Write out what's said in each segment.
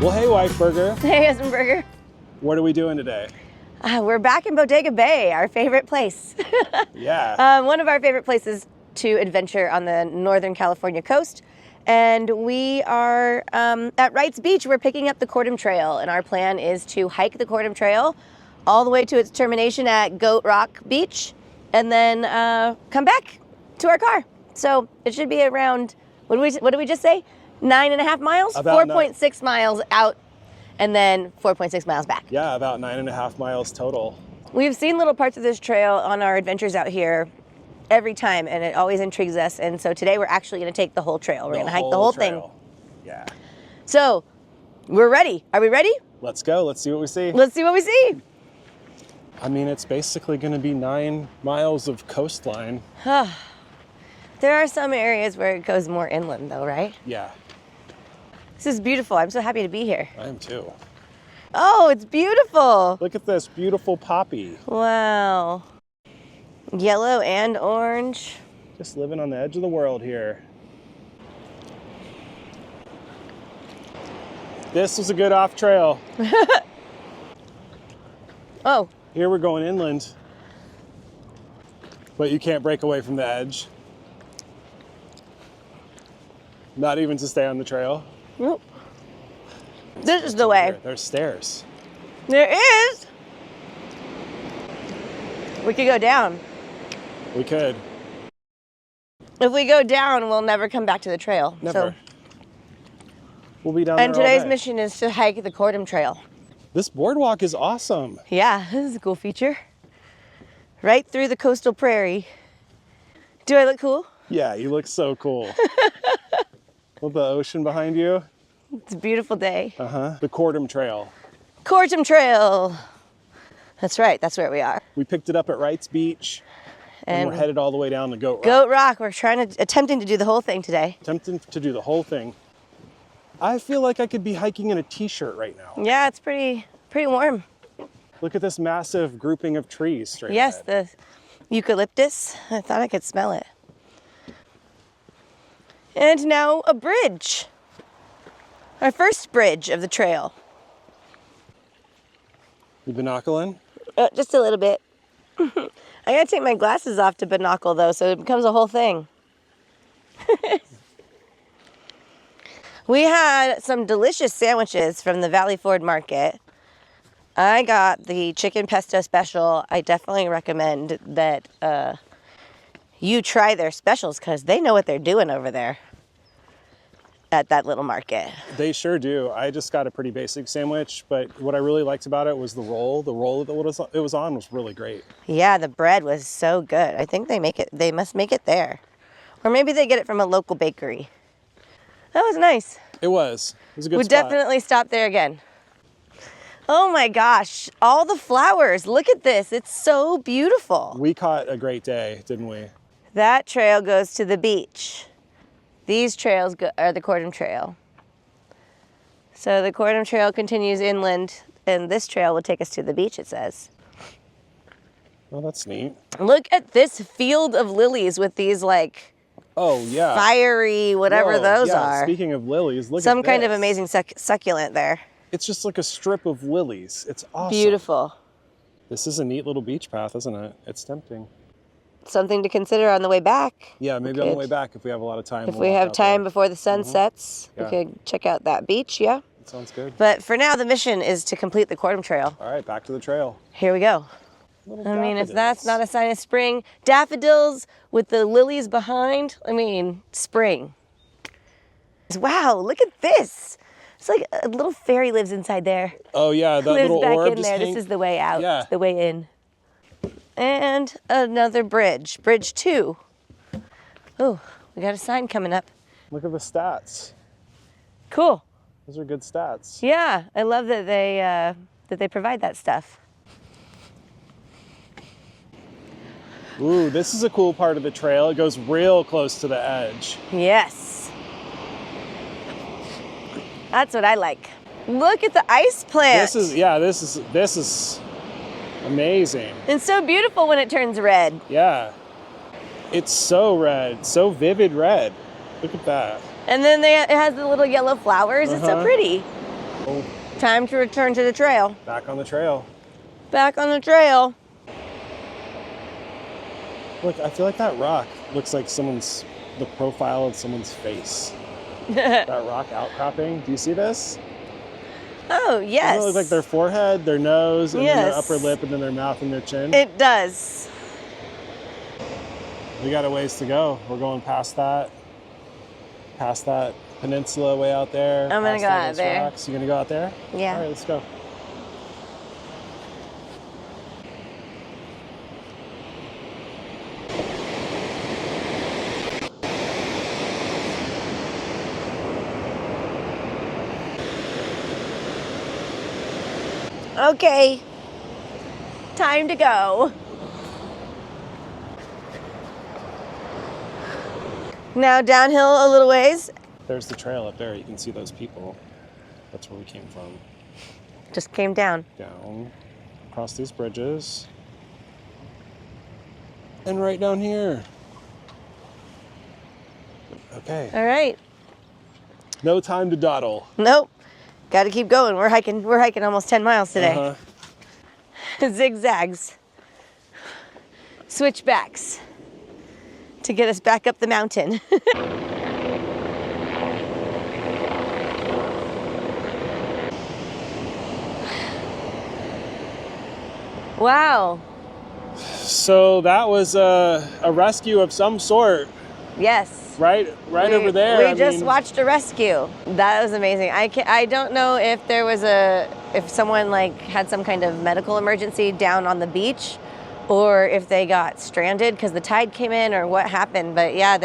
Well, hey, Wife Burger. Hey, Husband Burger. What are we doing today? We're back in Bodega Bay, our favorite place. Yeah. One of our favorite places to adventure on the Northern California coast. And we are at Wright's Beach. We're picking up the Kortum Trail, and our plan is to hike the Kortum Trail all the way to its termination at Goat Rock Beach, and then come back to our car. So it should be around, what did we just say? 9.5 miles? 4.6 miles out, and then 4.6 miles back. Yeah, about 9.5 miles total. We've seen little parts of this trail on our adventures out here every time, and it always intrigues us. And so today we're actually going to take the whole trail. We're going to hike the whole thing. Yeah. So we're ready. Are we ready? Let's go. Let's see what we see. Let's see what we see. I mean, it's basically going to be 9 miles of coastline. There are some areas where it goes more inland though, right? Yeah. This is beautiful. I'm so happy to be here. I am too. Oh, it's beautiful. Look at this beautiful poppy. Wow. Yellow and orange. Just living on the edge of the world here. This was a good off trail. Oh. Here we're going inland, but you can't break away from the edge. Not even to stay on the trail. Nope. This is the way. There's stairs. There is. We could go down. We could. If we go down, we'll never come back to the trail. Never. So, we'll be down there and today's all day. mission is to hike the Kortum Trail. This boardwalk is awesome. Yeah, this is a cool feature. Right through the coastal prairie. Do I look cool? Yeah, you look so cool. With the ocean behind you. It's a beautiful day. The Kortum Trail. Kortum Trail. That's right, that's where we are. We picked it up at Wright's Beach, and we're headed all the way down to Goat Rock. Goat Rock, we're attempting to do the whole thing today. Attempting to do the whole thing. I feel like I could be hiking in a t-shirt right now. Yeah, it's pretty warm. Look at this massive grouping of trees straight Yes, ahead. the eucalyptus. I thought I could smell it. And now a bridge. Our first bridge of the trail. You binocling? Just a little bit. I gotta take my glasses off to binocle though, so it becomes a whole thing. We had some delicious sandwiches from the Valley Ford Market. I got the chicken pesto special. I definitely recommend that you try their specials because they know what they're doing over there at that little market. They sure do. I just got a pretty basic sandwich, but what I really liked about it was the roll. The roll that it was on was really great. Yeah, the bread was so good. I think they must make it there. Or maybe they get it from a local bakery. That was nice. It was a good spot. We'd definitely stop there again. Oh my gosh, all the flowers. Look at this. It's so beautiful. We caught a great day, didn't we? That trail goes to the beach. These trails are the Kortum Trail. So the Kortum Trail continues inland, and this trail will take us to the beach, it says. Oh, that's neat. Look at this field of lilies with these like fiery whatever those are. Speaking of lilies, look at some this. kind of amazing succulent there. It's just like a strip of lilies. It's awesome. Beautiful. This is a neat little beach path, isn't it? It's tempting. Something to consider on the way back. Yeah, maybe on the way back if we have a lot of time. If we have time before the sun sets, Yeah. we could check out that beach, yeah. That sounds good. But for now, the mission is to complete the Kortum Trail. All right, back to the trail. Here we go. I mean, if that's not a sign of spring, daffodils with the lilies behind, I mean, spring. Wow, look at this. It's like a little fairy lives inside there. Oh yeah, that Lives little back orb in just there. hangs. This is the way out, Yeah. the way in. And another bridge, bridge 2. Oh, we got a sign coming up. Look at the stats. Cool. Those are good stats. Yeah, I love that they provide that stuff. Ooh, this is a cool part of the trail. It goes real close to the edge. Yes. That's what I like. Look at the ice plant. This is amazing. It's so beautiful when it turns red. Yeah. It's so red, so vivid red. Look at that. And then it has the little yellow flowers. It's so pretty. Oh, Time to return to the trail. back on the trail. Back on the trail. Look, I feel like that rock looks like the profile of someone's face. That rock outcropping. Do you see this? Oh, yes. Doesn't it look like their forehead, their nose, and then their Yes. upper lip, and then their mouth and their chin? It does. We got a ways to go. We're going past that peninsula way out there. I'm gonna past go all out those there. rocks. You gonna go out there? Yeah. All right, let's go. Okay. Time to go. Now downhill a little ways. There's the trail up there. You can see those people. That's where we came from. Just came down. Down, across these bridges, and right down here. Okay. All right. No time to dawdle. Nope. Got to keep going. We're hiking almost 10 miles today. Uh-huh. Zigzags. Switchbacks to get us back up the mountain. Wow. So that was a rescue of some sort, Yes. right over there. We just watched a rescue. That was amazing. I don't know if there was if someone like had some kind of medical emergency down on the beach, or if they got stranded because the tide came in, or what happened. But yeah,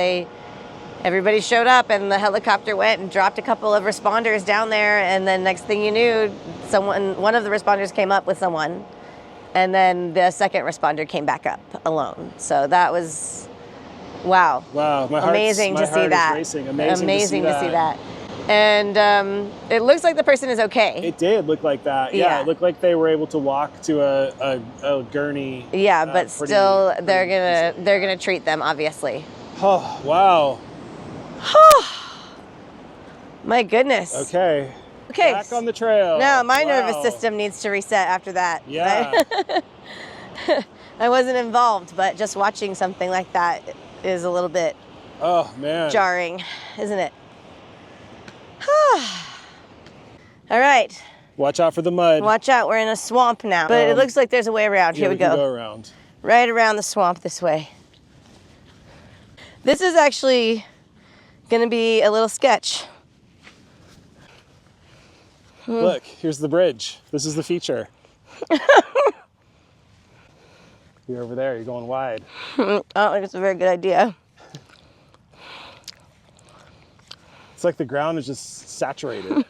everybody showed up, and the helicopter went and dropped a couple of responders down there, and then next thing you knew, one of the responders came up with someone, and then the second responder came back up alone. So that was. Wow. Wow, Amazing to see that. Racing. Amazing to see that. And it looks like the person is okay. It did look like that. Yeah, Yeah. it looked like they were able to walk to a gurney. Yeah, but still they're gonna treat them, obviously. Oh, wow. My goodness. Okay. Okay. Back on the trail. Now my Wow. nervous system needs to reset after that. Yeah. I wasn't involved, but just watching something like that is a little bit Oh, man. jarring, isn't it? All right. Watch out for the mud. Watch out, we're in a swamp now. But it looks like there's a way around. Yeah, Here we can go. go around. Right around the swamp this way. This is actually gonna be a little sketch. Look, here's the bridge. This is the feature. You're over there. You're going wide. I don't think it's a very good idea. It's like the ground is just saturated.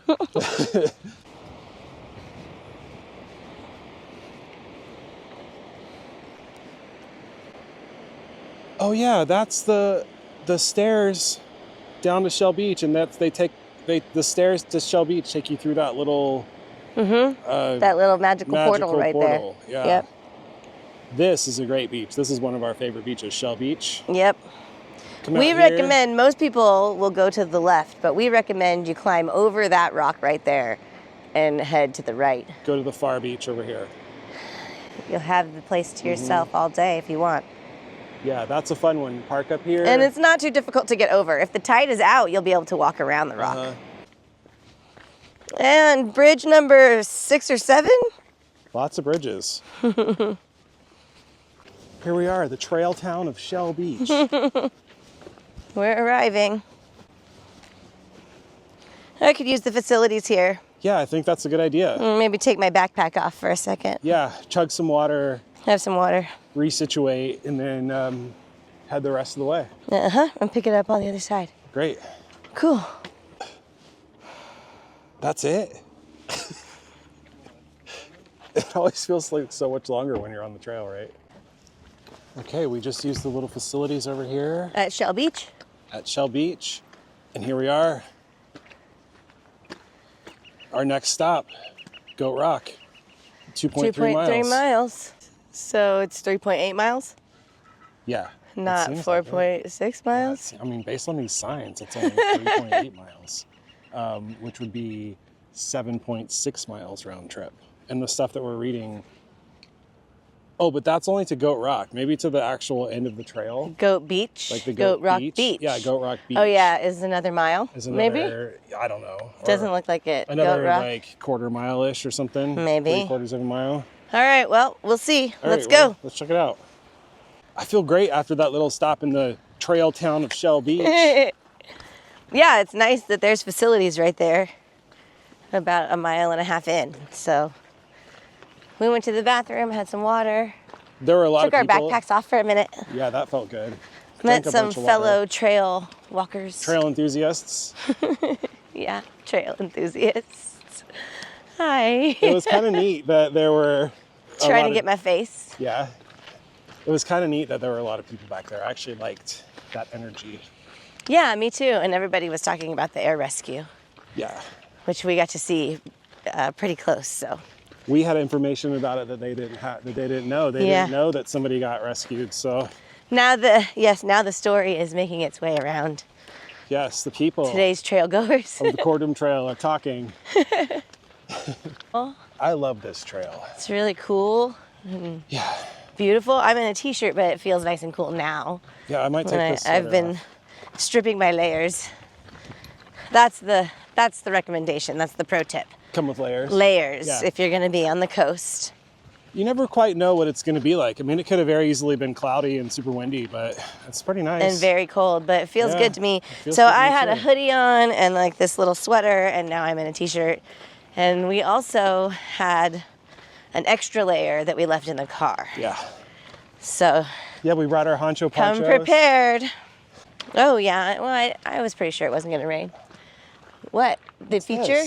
Oh yeah, that's the stairs down to Shell Beach, and the stairs to Shell Beach take you through that little That little magical portal right portal. there. Yeah. Yep. This is a great beach. This is one of our favorite beaches, Shell Beach. Yep. Come We out here. recommend, most people will go to the left, but we recommend you climb over that rock right there and head to the right. Go to the far beach over here. You'll have the place to yourself all day if you want. Yeah, that's a fun one. Park up here. And it's not too difficult to get over. If the tide is out, you'll be able to walk around the rock. And bridge number 6 or 7? Lots of bridges. Here we are, the trail town of Shell Beach. We're arriving. I could use the facilities here. Yeah, I think that's a good idea. Maybe take my backpack off for a second. Yeah, chug some water, Have some water. resituate, and then head the rest of the way. And pick it up on the other side. Great. Cool. That's it. It always feels like so much longer when you're on the trail, right? Okay, we just used the little facilities over here At Shell Beach. at Shell Beach. And here we are. Our next stop, Goat Rock. 2.3 miles. 2.3 miles. So it's 3.8 miles, Yeah. it not seems like it. 4.6 miles. I mean, based on these signs, it's only 3.8 miles, which would be 7.6 miles round trip. And the stuff that we're reading, oh, but that's only to Goat Rock, maybe to the actual end of the trail. Goat Beach? Like the Goat Rock Beach. Yeah, Goat Rock Beach. Oh yeah, is another mile, Is another, maybe? I don't know. Doesn't look like it. Another Goat Rock. like quarter mile-ish or something. Maybe. 3/4 of a mile. All right, well, we'll see. Let's go. Well, let's check it out. I feel great after that little stop in the trail town of Shell Beach. Yeah, it's nice that there's facilities right there, about 1.5 miles in. So we went to the bathroom, had some water. There were a lot of people. Took our people. backpacks off for a minute. Yeah, that felt good. Met Drank a some bunch of fellow water. trail walkers. Trail enthusiasts. Yeah, trail enthusiasts. Hi. It was kind of neat that there were Trying to get my face. Yeah. It was kind of neat that there were a lot of people back there. I actually liked that energy. Yeah, me too. And everybody was talking about the air rescue. Yeah. Which we got to see pretty close. So we had information about it that they didn't have, that they didn't know. They didn't know that somebody got rescued. So now the story is making its way around. Yes, the people. Today's trail goers of the Kortum Trail are talking. I love this trail. It's really cool. Yeah. Beautiful. I'm in a t-shirt, but it feels nice and cool now. Yeah, I might take this. I've been stripping my layers. That's the recommendation. That's the pro tip. Come with layers. Layers, yeah. If you're going to be on the coast. You never quite know what it's going to be like. I mean, it could have very easily been cloudy and super windy, but it's pretty nice. And very cold, but it feels good to me. So I had a hoodie on and like this little sweater, and now I'm in a t-shirt. And we also had an extra layer that we left in the car. Yeah. So. Yeah, we brought our honcho ponchos. Come prepared. Oh yeah, well I was pretty sure it wasn't gonna rain. What? The What's feature?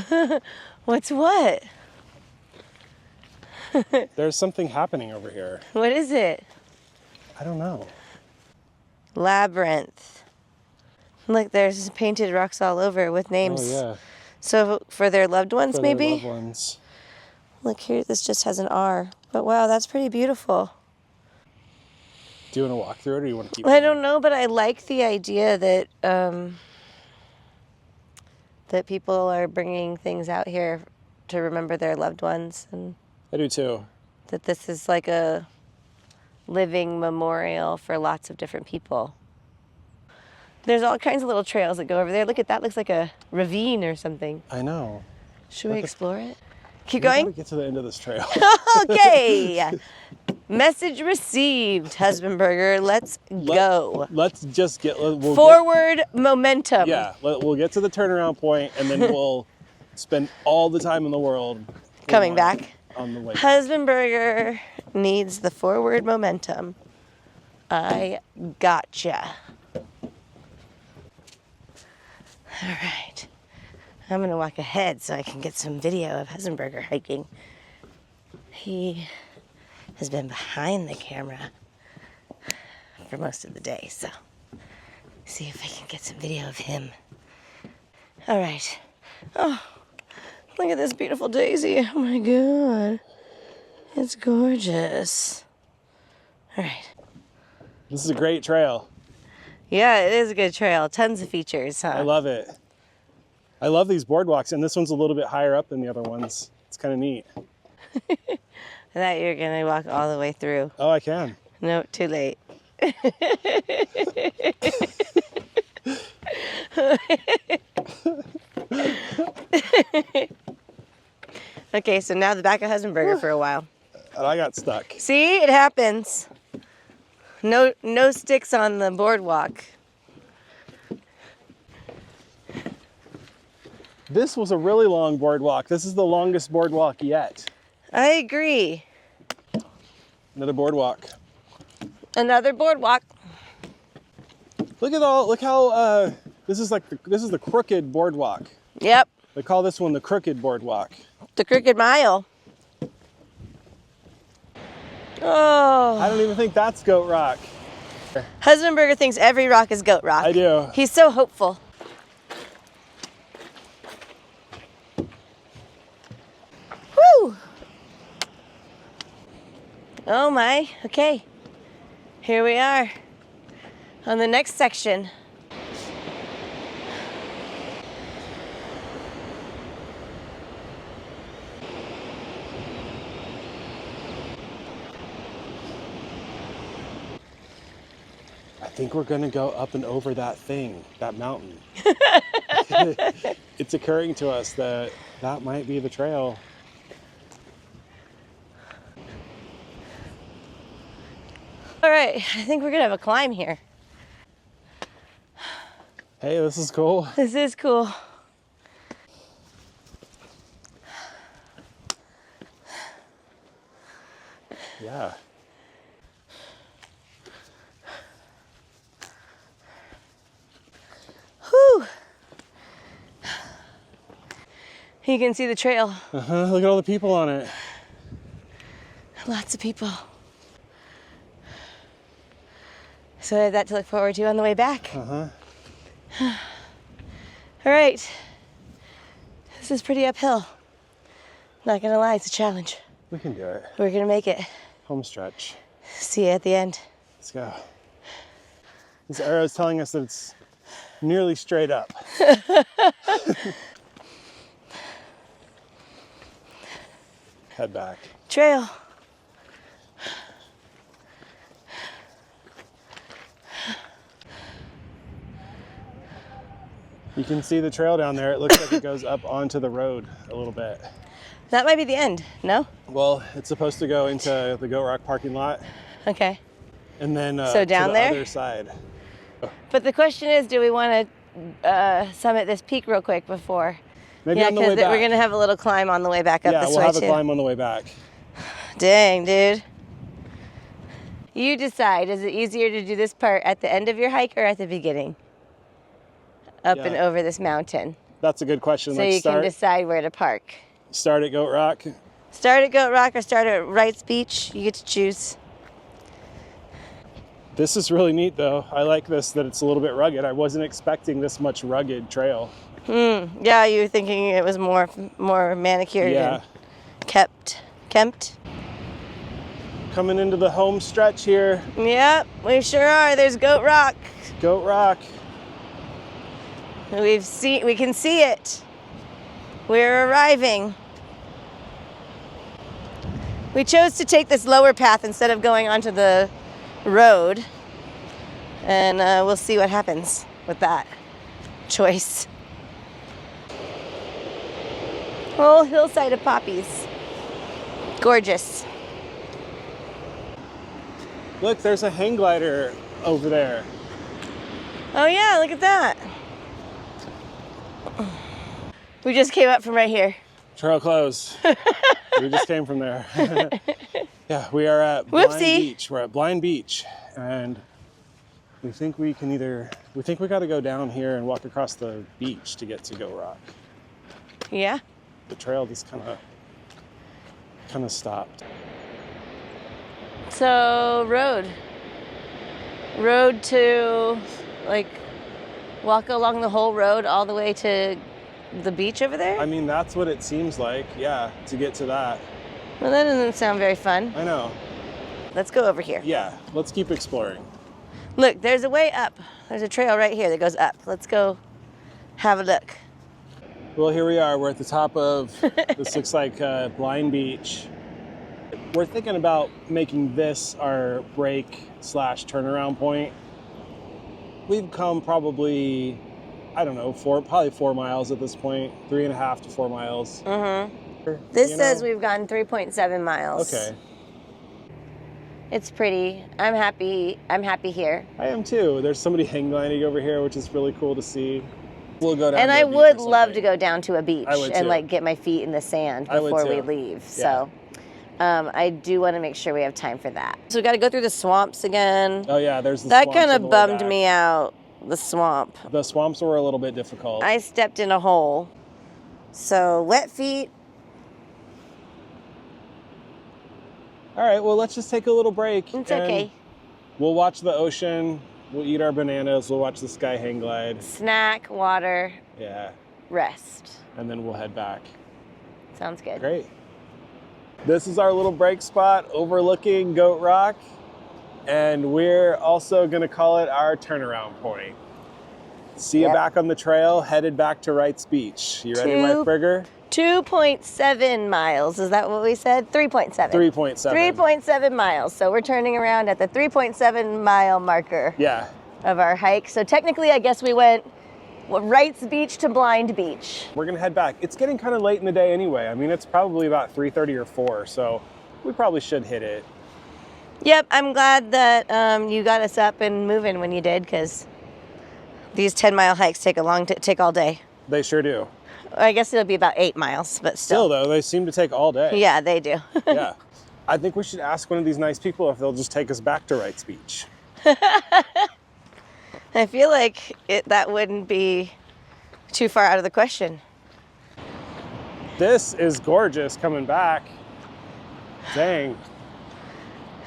This? What's what? There's something happening over here. What is it? I don't know. Labyrinth. Look, there's painted rocks all over with names. Oh yeah. So for their loved ones, for maybe? Their loved ones. Look here, this just has an R. But wow, that's pretty beautiful. Do you want to walk through it, or do you want to keep? I don't know, but I like the idea that that people are bringing things out here to remember their loved ones, and I do too. that this is like a living memorial for lots of different people. There's all kinds of little trails that go over there. Look at that, looks like a ravine or something. I know. Should we explore it? Keep We going? gotta get to the end of this trail. Okay. Message received, Husbandburger. Let's go. Let's just get forward momentum. Yeah, we'll get to the turnaround point, and then we'll spend all the time in the world coming back on the way. Husbandburger needs the forward momentum. I gotcha. All right. I'm going to walk ahead so I can get some video of Husbandburger hiking. He has been behind the camera for most of the day, so see if I can get some video of him. All right. Oh, look at this beautiful daisy. Oh my God. It's gorgeous. All right. This is a great trail. Yeah, it is a good trail. Tons of features, huh? I love it. I love these boardwalks, and this one's a little bit higher up than the other ones. It's kind of neat. I thought you were going to walk all the way through. Oh, I can. No, too late. Okay, so now the back of Husbandburger for a while. And I got stuck. See, it happens. No sticks on the boardwalk. This was a really long boardwalk. This is the longest boardwalk yet. I agree. Another boardwalk. Another boardwalk. Look how this is the crooked boardwalk. Yep. They call this one the crooked boardwalk. The Crooked Mile. Oh. I don't even think that's Goat Rock. Husbandburger thinks every rock is Goat Rock. I do. He's so hopeful. Woo! Oh my, okay. Here we are on the next section. think we're gonna go up and over that thing, that mountain. It's occurring to us that that might be the trail. All right, I think we're gonna have a climb here. Hey, this is cool. This is cool. Yeah. Whew. You can see the trail. Look at all the people on it. Lots of people. So I have that to look forward to on the way back. All right. This is pretty uphill. Not gonna lie, it's a challenge. We can do it. We're gonna make it. Home stretch. See you at the end. Let's go. This arrow is telling us that it's nearly straight up. Head back. Trail. You can see the trail down there. It looks like it goes up onto the road a little bit. That might be the end, no? Well, it's supposed to go into the Goat Rock parking lot Okay. and then So down to the there? other side. But the question is, do we want to summit this peak real quick before? Maybe Yeah, on the way because back. we're going to have a little climb on the way back up Yeah, this we'll way have too. a climb on the way back. Dang, dude. You decide, is it easier to do this part at the end of your hike or at the beginning? Up and Yeah. over this mountain. That's a good question. So Let's you can start. decide where to park. Start at Goat Rock. Start at Goat Rock or start at Wright's Beach. You get to choose. This is really neat though. I like this, that it's a little bit rugged. I wasn't expecting this much rugged trail. Yeah, you were thinking it was more manicured Yeah. and kempt. Coming into the home stretch here. Yep, we sure are. There's Goat Rock. Goat Rock. We can see it. We're arriving. We chose to take this lower path instead of going onto the road. And we'll see what happens with that choice. Whole hillside of poppies. Gorgeous. Look, there's a hang glider over there. Oh yeah, look at that. We just came up from right here. Trail closed. We just came from there. Yeah, we are at Blind Whoopsie. Beach. We're at Blind Beach, and we think we got to go down here and walk across the beach to get to Goat Rock. Yeah. The trail just kind of stopped. So road to like walk along the whole road all the way to the beach over there? I mean, that's what it seems like, yeah, to get to that. Well, that doesn't sound very fun. I know. Let's go over here. Yeah, let's keep exploring. Look, there's a way up. There's a trail right here that goes up. Let's go have a look. Well, here we are. We're at the top of, this looks like Blind Beach. We're thinking about making this our break/turnaround point. We've come probably, I don't know, probably 4 miles at this point, 3.5 to 4 miles. This says we've gone 3.7 miles. Okay. It's pretty. I'm happy here. I am too. There's somebody hang gliding over here, which is really cool to see. We'll go down And to I a beach or would love something. to go down to a beach I would and too. like get my feet in the sand I would before we too. leave. Yeah. So I do want to make sure we have time for that. So we got to go through the swamps again. Oh yeah, there's the That swamps kind on the of way bummed back. me out, the swamp. The swamps were a little bit difficult. I stepped in a hole. So wet feet. All right, well, let's just take a little break. It's and okay. We'll watch the ocean. We'll eat our bananas. We'll watch the sky hang glide. Snack, water, Yeah, rest. and then we'll head back. Sounds good. Great. This is our little break spot overlooking Goat Rock, and we're also going to call it our turnaround point. See you Yep. back on the trail, headed back to Wright's Beach. You ready, Wife Burger? 2.7 miles. Is that what we said? 3.7. 3.7. 3.7 miles. So we're turning around at the 3.7 mile marker. Yeah. of our hike. So technically, I guess we went Wright's Beach to Blind Beach. We're gonna head back. It's getting kind of late in the day anyway. I mean, it's probably about 3:30 or 4, so we probably should hit it. Yep, I'm glad that you got us up and moving when you did, because these 10-mile hikes take take all day. They sure do. I guess it'll be about 8 miles, but still. Still though, they seem to take all day. Yeah, they do. Yeah. I think we should ask one of these nice people if they'll just take us back to Wright's Beach. I feel like that wouldn't be too far out of the question. This is gorgeous coming back. Dang.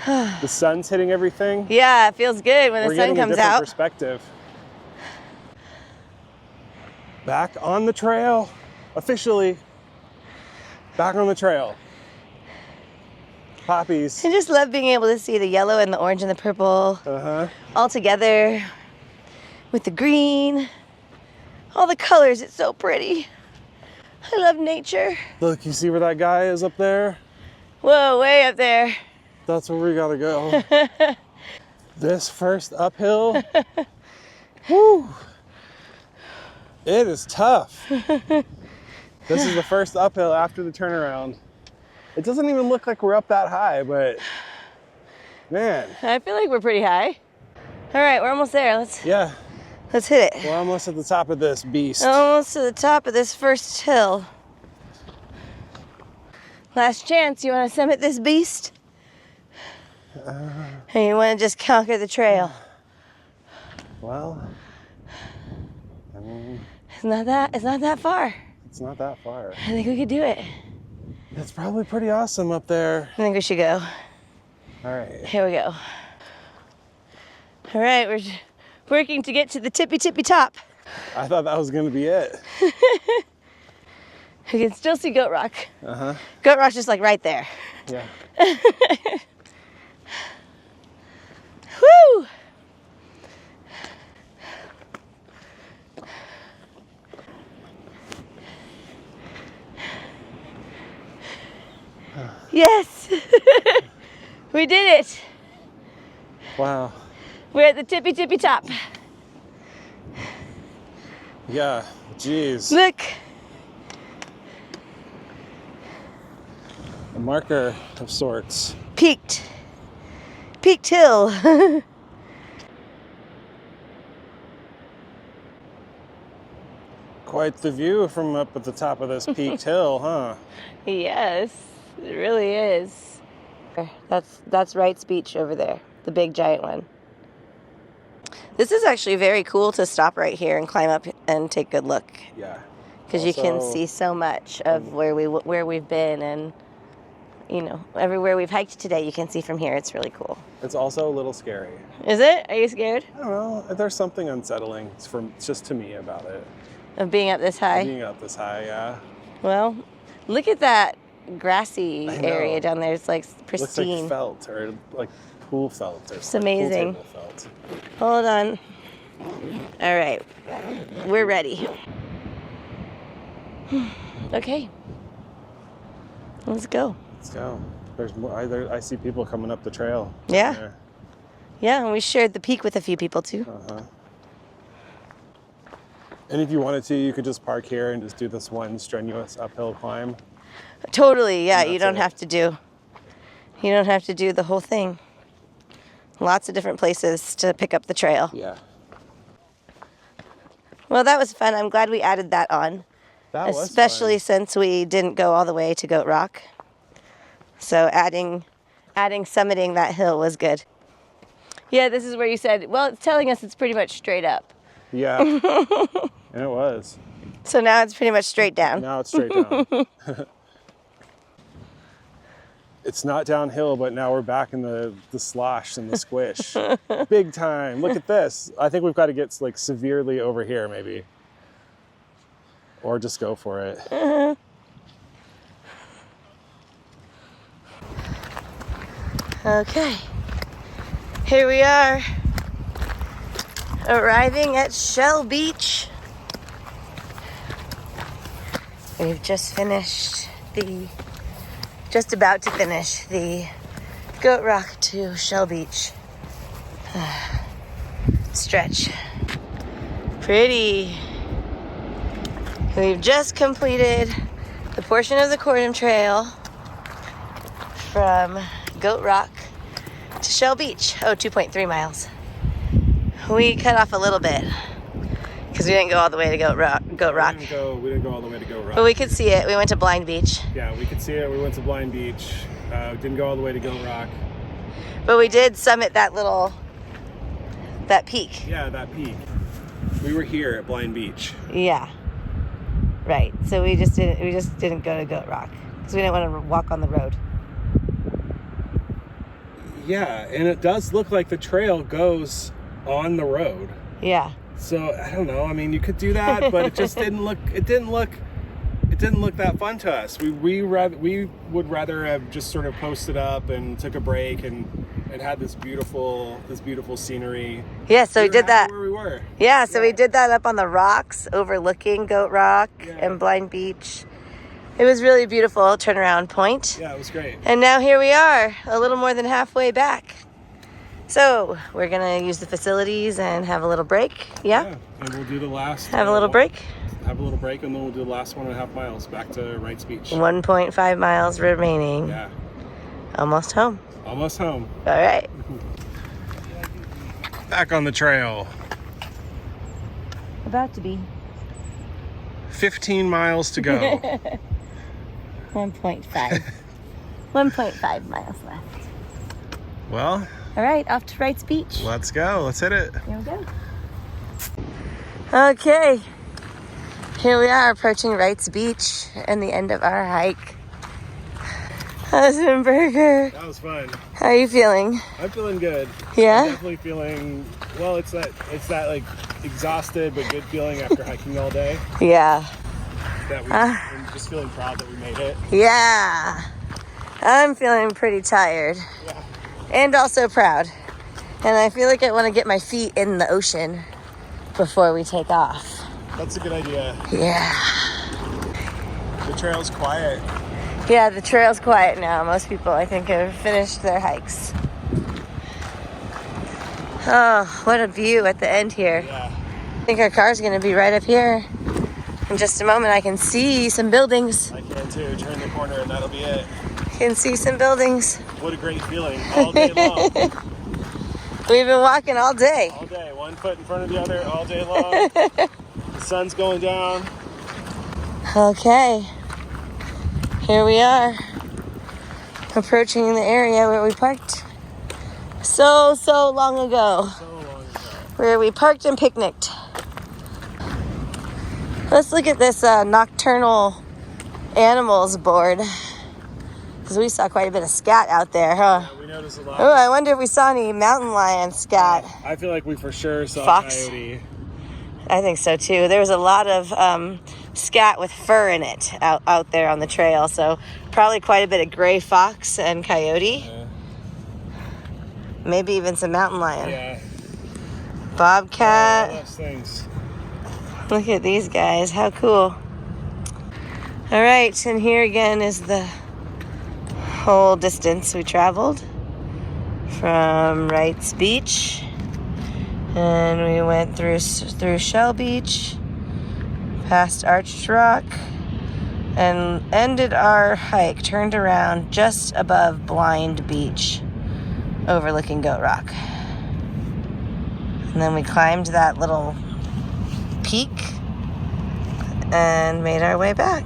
The sun's hitting everything. Yeah, it feels good when the sun comes out. We're getting a different perspective. Back on the trail, officially. Back on the trail. Poppies. I just love being able to see the yellow and the orange and the purple all together with the green. All the colors, it's so pretty. I love nature. Look, you see where that guy is up there? Whoa, way up there. That's where we gotta go. This first uphill, whoo, it is tough. This is the first uphill after the turnaround. It doesn't even look like we're up that high, but man. I feel like we're pretty high. All right, we're almost there. Let's hit it. We're almost at the top of this beast. Almost to the top of this first hill. Last chance, you want to summit this beast? Or you want to just conquer the trail? Well, I mean, it's not that far. It's not that far. I think we could do it. It's probably pretty awesome up there. I think we should go. All right. Here we go. All right, we're working to get to the tippy top. I thought that was going to be it. We can still see Goat Rock. Uh-huh. Goat Rock's just like right there. Yeah. Woo! Yes! We did it! Wow. We're at the tippy top. Yeah, geez. Look! A marker of sorts. Peaked hill. Quite the view from up at the top of this peaked hill, huh? Yes, it really is. That's Wright's Beach over there, the big giant one. This is actually very cool to stop right here and climb up and take a good look. Yeah. Because you can see so much of where we've been, and you know, everywhere we've hiked today, you can see from here. It's really cool. It's also a little scary. Is it? Are you scared? I don't know. There's something unsettling just to me about it. Of being up this high? Being up this high, yeah. Well, look at that grassy area down there. It's like pristine. Looks like felt, or like pool felt, or it's amazing. Pool table felt. Hold on. All right, we're ready. Okay, let's go. Let's go. There's more. I see people coming up the trail. Yeah. Yeah, and we shared the peak with a few people too. Uh-huh. And if you wanted to, you could just park here and just do this one strenuous uphill climb. Totally, yeah. You don't have to do the whole thing. Lots of different places to pick up the trail. Yeah. Well, that was fun. I'm glad we added that on. That was especially fun. Since we didn't go all the way to Goat Rock. So adding summiting that hill was good. Yeah, this is where you said, well, it's telling us it's pretty much straight up. Yeah. And it was. So now it's pretty much straight down. Now it's straight down. It's not downhill, but now we're back in the slosh and the squish. Big time. Look at this. I think we've got to get like severely over here maybe. Or just go for it. Okay. Here we are. Arriving at Shell Beach. We've just about to finish the Goat Rock to Shell Beach. stretch. Pretty. We've just completed the portion of the Kortum Trail from Goat Rock to Shell Beach. Oh, 2.3 miles. We cut off a little bit because we didn't go all the way to Goat Rock. We didn't go all the way to Goat Rock. But we could see it. We went to Blind Beach. Yeah, we could see it. We went to Blind Beach. Didn't go all the way to Goat Rock. But we did summit that peak. Yeah, that peak. We were here at Blind Beach. Yeah. Right. So we just didn't go to Goat Rock because we didn't want to walk on the road. Yeah, and it does look like the trail goes on the road. Yeah. So I don't know. I mean, you could do that, but it just didn't look. It didn't look that fun to us. We would rather have just sort of posted up and took a break and had this beautiful scenery. Yeah, so we did that where we were. Yeah, so we did that up on the rocks overlooking Goat Rock and Blind Beach. It was really beautiful turnaround point. Yeah, it was great. And now here we are, a little more than halfway back. So we're gonna use the facilities and have a little break. Yeah, and we'll do the last. Have a little break. Have a little break, and then we'll do the last 1.5 miles back to Wright's Beach. 1.5 miles remaining. Yeah. Almost home. Almost home. All right. Back on the trail. About to be. 15 miles to go. 1.5. 1.5h miles left. Well. All right, off to Wright's Beach. Let's go. Let's hit it. Here we go. Okay. Here we are approaching Wright's Beach and the end of our hike. Husband Burger. That was fun. How are you feeling? I'm feeling good. Yeah? I'm definitely feeling, well, it's that like exhausted but good feeling after hiking all day. Yeah. I'm just feeling proud that we made it. Yeah. I'm feeling pretty tired. Yeah. And also proud. And I feel like I want to get my feet in the ocean before we take off. That's a good idea. Yeah. The trail's quiet. Yeah, the trail's quiet now. Most people, I think, have finished their hikes. Oh, what a view at the end here. Yeah. I think our car's going to be right up here. In just a moment, I can see some buildings. I can too. Turn the corner and that'll be it. Can see some buildings. What a great feeling. All day long. We've been walking all day. All day. One foot in front of the other all day long. The sun's going down. Okay. Here we are. Approaching the area where we parked so long ago. Where we parked and picnicked. Let's look at this nocturnal animals board. Because we saw quite a bit of scat out there, huh? Yeah, we noticed a lot. Oh, I wonder if we saw any mountain lion scat. I feel like we for sure saw Fox? a coyote. I think so too. There was a lot of scat with fur in it out there on the trail. So probably quite a bit of gray fox and coyote. Yeah. Maybe even some mountain lion. Yeah. Bobcat. All those things. Look at these guys. How cool. All right. And here again is the whole distance we traveled from Wright's Beach. And we went through Shell Beach, past Arched Rock, and ended our hike, turned around just above Blind Beach, overlooking Goat Rock. And then we climbed that little peak and made our way back.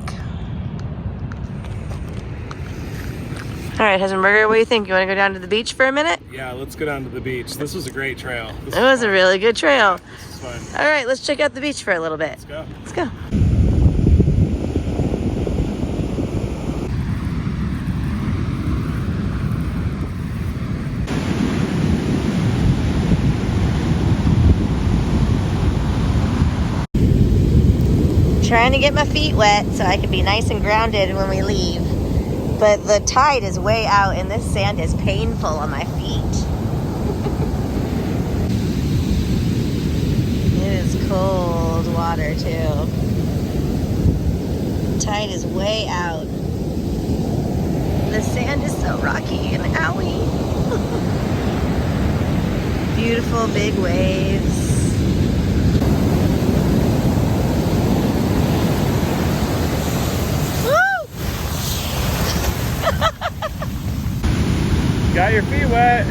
All right, Husband Burger, what do you think? You want to go down to the beach for a minute? Yeah, let's go down to the beach. This was a great trail. It was a really good trail. This is fun. All right, let's check out the beach for a little bit. Let's go. Let's go. Trying to get my feet wet so I can be nice and grounded when we leave. But the tide is way out and this sand is painful on my feet. It is cold water too. The tide is way out. The sand is so rocky and owie. Beautiful big waves. Woo! Got your feet wet.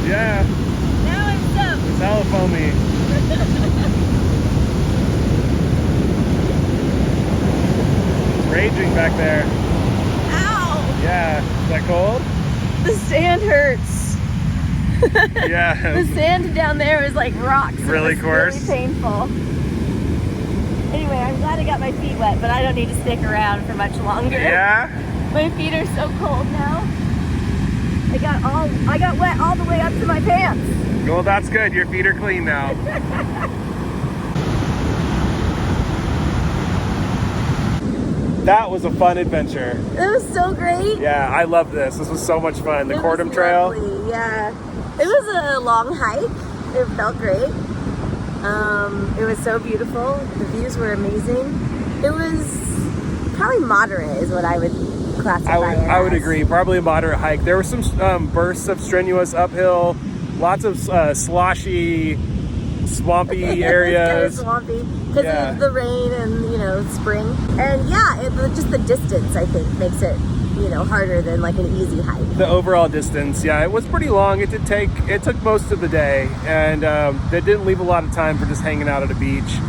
Yeah. Now I'm soaked. It's hella foamy. It's raging back there. Ow! Yeah. Is that cold? The sand hurts. Yeah. The sand down there was like rocks. Really coarse. Really painful. Anyway, I'm glad I got my feet wet, but I don't need to stick around for much longer. Yeah. My feet are so cold now. I got wet all the way up to my pants. Well, that's good. Your feet are clean now. That was a fun adventure. It was so great. Yeah, I love this. This was so much fun. The Kortum Trail. Lovely. Yeah. It was a long hike. It felt great. It was so beautiful. The views were amazing. It was probably moderate is what I would classify it I would as. agree. Probably a moderate hike. There were some bursts of strenuous uphill, lots of sloshy, swampy areas. It was kind of swampy because of the rain and spring. And yeah, just the distance I think makes it harder than like an easy hike. The overall distance, yeah, it was pretty long. It took most of the day, and they didn't leave a lot of time for just hanging out at a beach.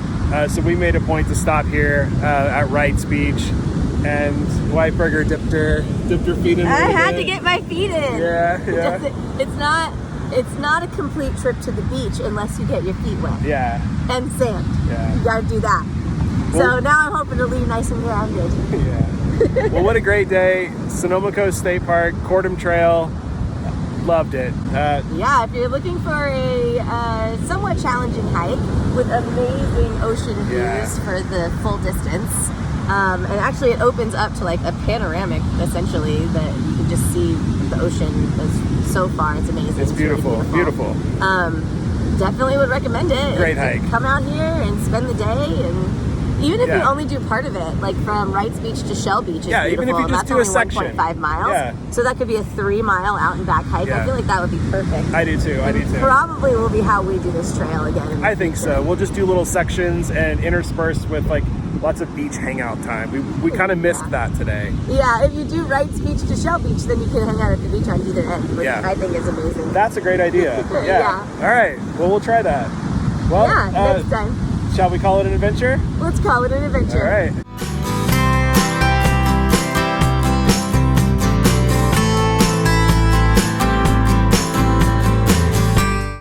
So we made a point to stop here at Wright's Beach, and Whiteburger dipped her feet in. I had to get my feet in. Yeah. It's not a complete trip to the beach unless you get your feet wet. Yeah. And sand. Yeah. You gotta do that. Well, so now I'm hoping to leave nice and grounded. Yeah. Well, what a great day. Sonoma Coast State Park, Kortum Trail. Loved it. Yeah, if you're looking for a somewhat challenging hike with amazing ocean views for the full distance, and actually it opens up to like a panoramic, essentially, that you can just see the ocean so far. It's amazing. It's beautiful. Really beautiful. Definitely would recommend it. Great hike. Come out here and spend the day, and even if you only do part of it, like from Wright's Beach to Shell Beach is beautiful. Even if you just do a section. 1.5 miles. Yeah. So that could be a 3-mile out and back hike. I feel like that would be perfect. I do too. Probably will be how we do this trail again. I think so. We'll just do little sections and interspersed with like lots of beach hangout time. We kind of missed that today. Yeah, if you do Wright's Beach to Shell Beach, then you can hang out at the beach on either end, which I think is amazing. That's a great idea. Yeah. All right. Well, we'll try that. Well, next time. Shall we call it an adventure? Let's call it an adventure. All right.